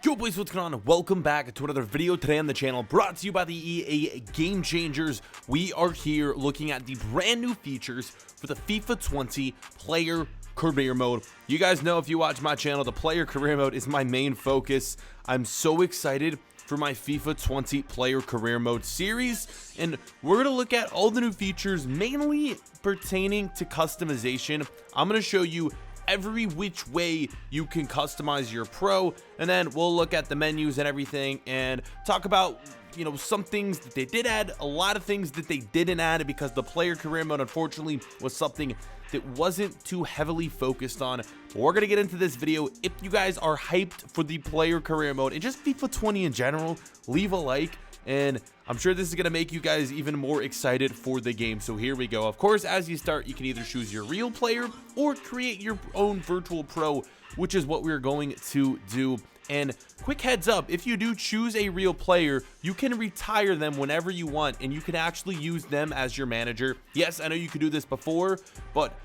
Yo boys, what's going on? Welcome back to another video today on the channel, brought to you by the EA Game Changers. We are here looking at the brand new features for the FIFA 20 player career mode. You guys know, if you watch my channel, the player career mode is my main focus. I'm so excited for my FIFA 20 player career mode series, and we're gonna look at all the new features mainly pertaining to customization. I'm gonna show you every which way you can customize your pro, and then we'll look at the menus and everything and talk about, you know, some things that they did add, a lot of things that they didn't add, because the player career mode unfortunately was something that wasn't too heavily focused on. But we're gonna get into this video. If you guys are hyped for the player career mode and just FIFA 20 in general, leave a like, and I'm sure this is going to make you guys even more excited for the game. So here we go. Of course, as you start, you can either choose your real player or create your own virtual pro, which is what we're going to do. And quick heads up, if you do choose a real player, you can retire them whenever you want, and you can actually use them as your manager. Yes, I know you could do this before, but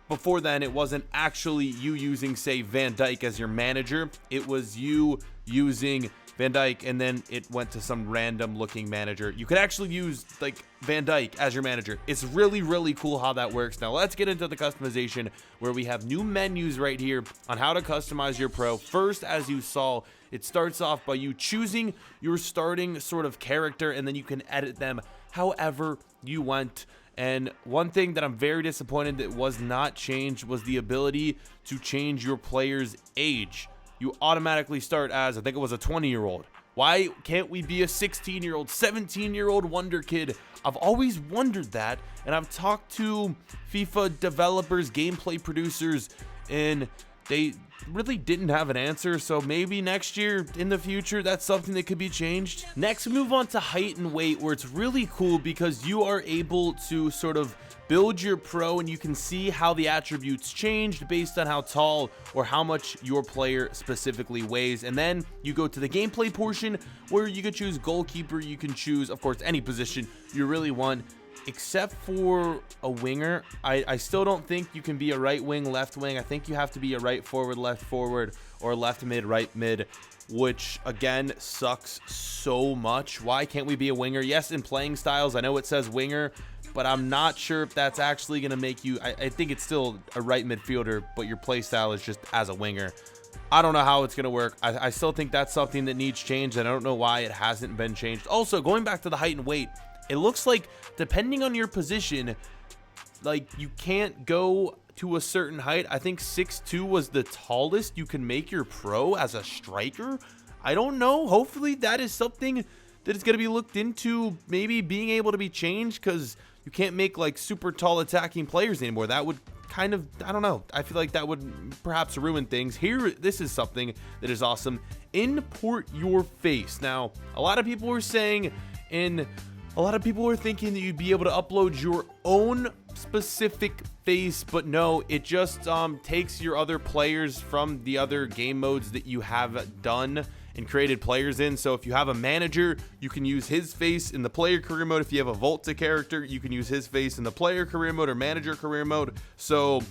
before then, it wasn't actually you using, say, Van Dijk as your manager. It was you using Van Dijk, and then it went to some random looking manager. You could actually use like Van Dijk as your manager. It's really cool how that works. Now let's get into the customization, where we have new menus right here on how to customize your pro. First, as you saw, it starts off by you choosing your starting sort of character, and then you can edit them however you want. And one thing that I'm very disappointed that was not changed was the ability to change your player's age. You automatically start as, I think it was a 20-year-old. Why can't we be a 16-year-old, 17-year-old wonder kid? I've always wondered that, and I've talked to FIFA developers, gameplay producers, and they really didn't have an answer. So maybe next year in the future, that's something that could be changed. Next, we move on to height and weight, where it's really cool because you are able to sort of build your pro, and you can see how the attributes changed based on how tall or how much your player specifically weighs. And then you go to the gameplay portion, where you can choose goalkeeper. You can choose, of course, any position you really want, except for a winger. I still don't think you can be a right wing, left wing. I think you have to be a right forward, left forward, or left mid, right mid, which again sucks so much. Why can't we be a winger? Yes, in playing styles, I know it says winger, but I'm not sure if that's actually going to make you, I think it's still a right midfielder, but your play style is just as a winger. I don't know how it's going to work. I still think that's something that needs change, and I don't know why it hasn't been changed. Also, going back to the height and weight, it looks like depending on your position, like you can't go to a certain height. I think 6'2" was the tallest you can make your pro as a striker. I don't know. Hopefully that is something that is going to be looked into, maybe being able to be changed, because you can't make like super tall attacking players anymore. That would kind of, I don't know, I feel like that would perhaps ruin things. Here, this is something that is awesome. Import your face. Now, a lot of people were saying a lot of people were thinking that you'd be able to upload your own specific face, but no, it just takes your other players from the other game modes that you have done and created players in. So if you have a manager, you can use his face in the player career mode. If you have a Volta character, you can use his face in the player career mode or manager career mode. So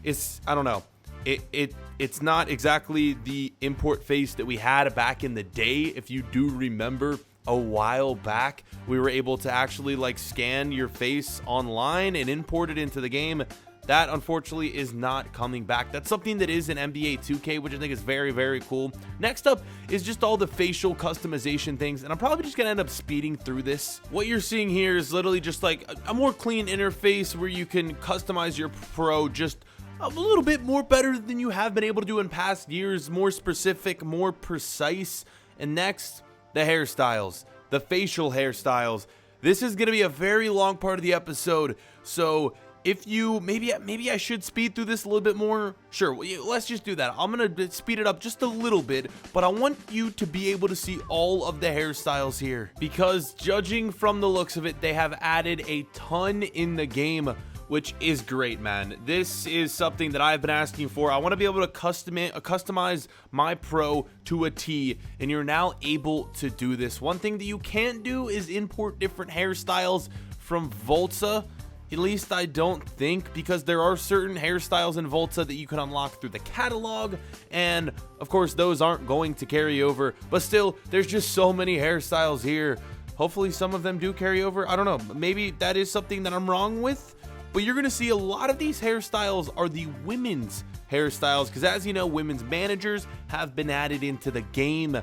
it's, I don't know, it's not exactly the import face that we had back in the day. If you do remember, a while back, we were able to actually like scan your face online and import it into the game. That unfortunately is not coming back. That's something that is in NBA 2K, which I think is very cool. Next up is just all the facial customization things, and I'm probably just gonna end up speeding through this. What you're seeing here is literally just like a more clean interface, where you can customize your pro just a little bit more better than you have been able to do in past years, more specific, more precise. And next, the hairstyles, the facial hairstyles. This is going to be a very long part of the episode, so if you, maybe I should speed through this a little bit more. Sure, let's just do that. I'm going to speed it up just a little bit, but I want you to be able to see all of the hairstyles here, because judging from the looks of it, they have added a ton in the game, which is great, man. This is something that I've been asking for. I want to be able to customize my pro to a T, and you're now able to do this. One thing that you can't do is import different hairstyles from Volta. At least I don't think, because there are certain hairstyles in Volta that you can unlock through the catalog, and of course those aren't going to carry over, but still, there's just so many hairstyles here. Hopefully some of them do carry over. I don't know, maybe that is something that I'm wrong with, but you're gonna see a lot of these hairstyles are the women's hairstyles, because as you know, women's managers have been added into the game,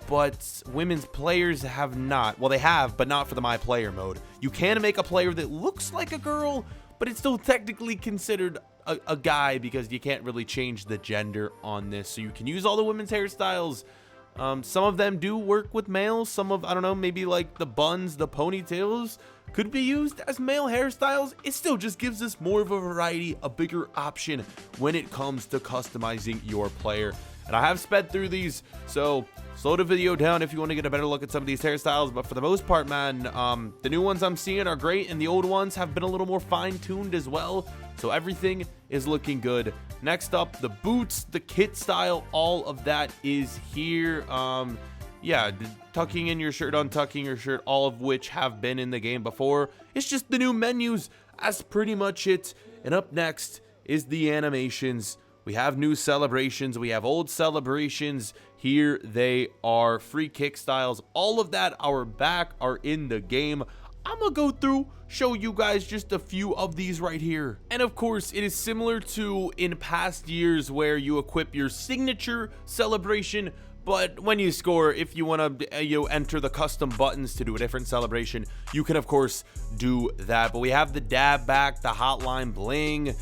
but women's players have not. Well, they have, but not for the My Player mode. You can make a player that looks like a girl, but it's still technically considered a guy, because you can't really change the gender on this. So you can use all the women's hairstyles. Some of them do work with males. Some of, I don't know, maybe like the buns, the ponytails could be used as male hairstyles. It still just gives us more of a variety, a bigger option when it comes to customizing your player. And I have sped through these, so slow the video down if you want to get a better look at some of these hairstyles. But for the most part, man, the new ones I'm seeing are great, and the old ones have been a little more fine-tuned as well. So everything is looking good. Next up, the boots, the kit style, all of that is here. Yeah, tucking in your shirt, untucking your shirt, all of which have been in the game before. It's just the new menus. That's pretty much it. And up next is the animations. We have new celebrations. We have old celebrations. Here they are. Free kick styles. All of that are back, are in the game. I'm gonna go through, show you guys just a few of these right here. And of course, it is similar to in past years where you equip your signature celebration, but when you score, if you want to enter the custom buttons to do a different celebration, you can of course do that. But we have the dab back, the hotline bling,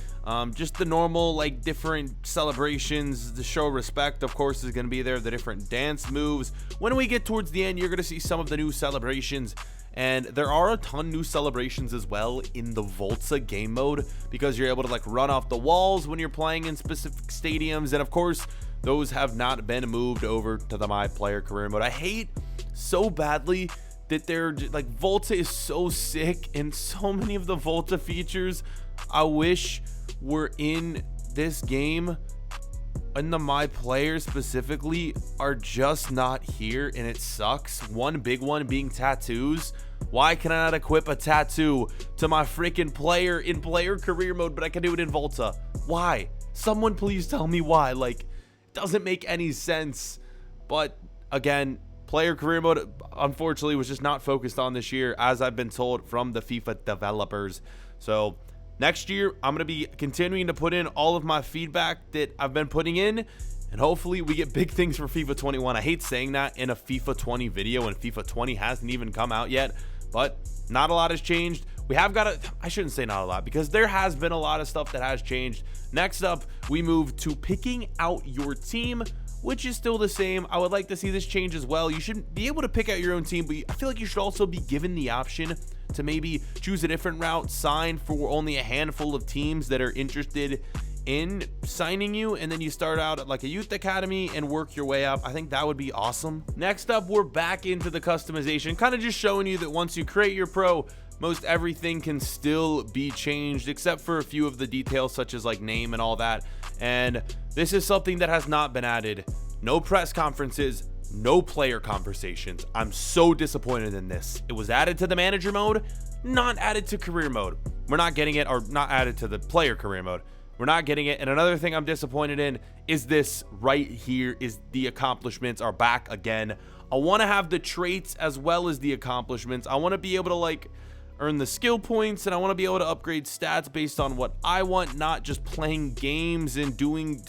just the normal like different celebrations. The show respect of course is going to be there, the different dance moves. When we get towards the end, you're going to see some of the new celebrations. And there are a ton new celebrations as well in the Volta game mode, because you're able to like run off the walls when you're playing in specific stadiums. And of course, those have not been moved over to the My Player career mode. I hate so badly that they're like, Volta is so sick, and so many of the Volta features I wish were in this game, and the My Player specifically, are just not here, and it sucks. One big one being tattoos. Why can I not equip a tattoo to my freaking player in player career mode, but I can do it in Volta? Why? Someone please tell me why. Like, it doesn't make any sense. But again, player career mode unfortunately was just not focused on this year, as I've been told from the FIFA developers. So next year, I'm going to be continuing to put in all of my feedback that I've been putting in, and hopefully we get big things for FIFA 21. I hate saying that in a FIFA 20 video, and FIFA 20 hasn't even come out yet, but not a lot has changed. We have got I shouldn't say not a lot, because there has been a lot of stuff that has changed. Next up, we move to picking out your team, which is still the same. I would like to see this change as well. You should be able to pick out your own team, but I feel like you should also be given the option to maybe choose a different route, sign for only a handful of teams that are interested in signing you, and then you start out at like a youth academy and work your way up. I think that would be awesome. Next up, we're back into the customization, kind of just showing you that once you create your pro, most everything can still be changed, except for a few of the details such as like name and all that. And this is something that has not been added. No press conferences, no player conversations. I'm so disappointed in this. It was added to the manager mode, not added to career mode. We're not getting it, or not added to the player career mode. We're not getting it. And another thing I'm disappointed in is this right here, is the accomplishments are back again. I want to have the traits as well as the accomplishments. I want to be able to like earn the skill points, and I want to be able to upgrade stats based on what I want, not just playing games and doing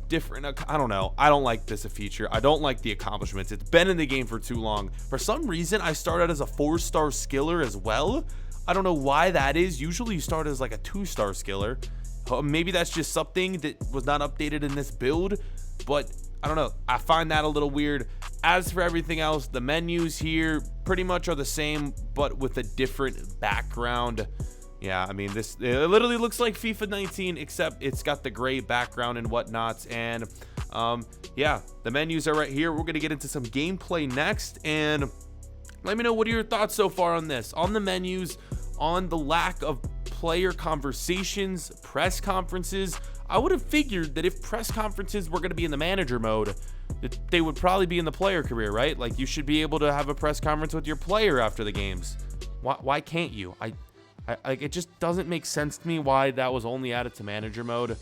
different. I don't know. I don't like this a feature. I don't like the accomplishments. It's been in the game for too long. For some reason, I started as a 4-star skiller as well. I don't know why that is. Usually you start as like a 2-star skiller. Maybe that's just something that was not updated in this build, but I don't know. I find that a little weird. As for everything else, the menus here pretty much are the same, but with a different background. Yeah, I mean, it literally looks like FIFA 19, except it's got the gray background and whatnot. And yeah, the menus are right here. We're going to get into some gameplay next, and let me know, what are your thoughts so far on this, on the menus, on the lack of player conversations, press conferences. I would have figured that if press conferences were going to be in the manager mode, that they would probably be in the player career, right? Like, you should be able to have a press conference with your player after the games. Why can't you? Like, it just doesn't make sense to me why that was only added to manager mode.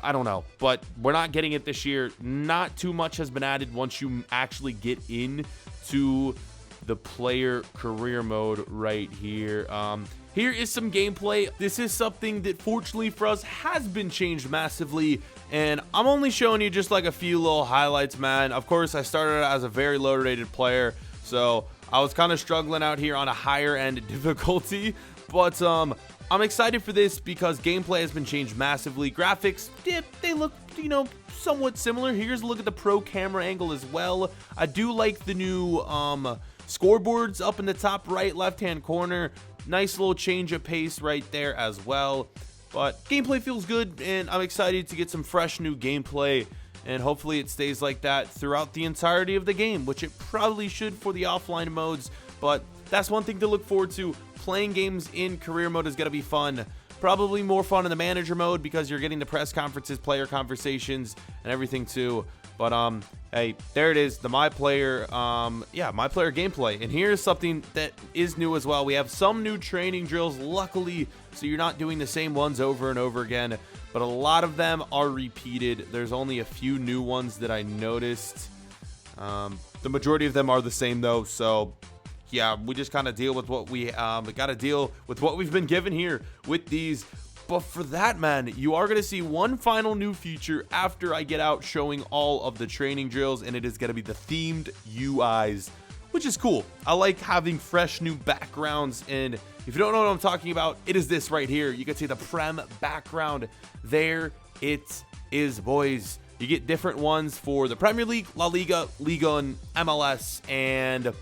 I don't know, but we're not getting it this year. Not too much has been added once you actually get into the player career mode right here. Here is some gameplay. This is something that fortunately for us has been changed massively, and I'm only showing you just like a few little highlights, man. Of course, I started as a very low rated player, so I was kind of struggling out here on a higher end difficulty, but I'm excited for this because gameplay has been changed massively. Graphics, yeah, they look, you know, somewhat similar. Here's a look at the pro camera angle as well. I do like the new scoreboards up in the top right left hand corner. Nice little change of pace right there as well. But gameplay feels good, and I'm excited to get some fresh new gameplay, and hopefully it stays like that throughout the entirety of the game, which it probably should for the offline modes. But that's one thing to look forward to. Playing games in career mode is going to be fun. Probably more fun in the manager mode because you're getting the press conferences, player conversations, and everything too. But hey, there it is, the my player gameplay. And here's something that is new as well. We have some new training drills, luckily, so you're not doing the same ones over and over again, but a lot of them are repeated. There's only a few new ones that I noticed. The majority of them are the same though, so yeah, we just kind of deal with what we got to deal with what we've been given here with these. But for that, man, you are going to see one final new feature after I get out showing all of the training drills, and it is going to be the themed UIs, which is cool. I like having fresh new backgrounds, and if you don't know what I'm talking about, it is this right here. You can see the Prem background. There it is, boys. You get different ones for the Premier League, La Liga, Liga, and MLS, and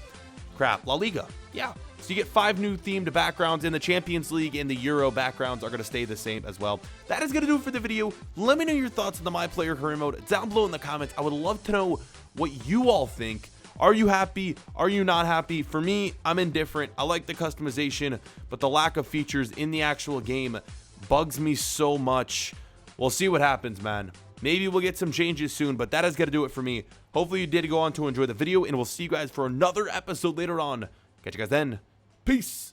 La Liga. Yeah. So you get 5 new themed backgrounds, and the Champions League and the Euro backgrounds are going to stay the same as well. That is going to do it for the video. Let me know your thoughts on the My Player career mode down below in the comments. I would love to know what you all think. Are you happy? Are you not happy? For me, I'm indifferent. I like the customization, but the lack of features in the actual game bugs me so much. We'll see what happens, man. Maybe we'll get some changes soon, but that is going to do it for me. Hopefully you did go on to enjoy the video, and we'll see you guys for another episode later on. Catch you guys then. Peace.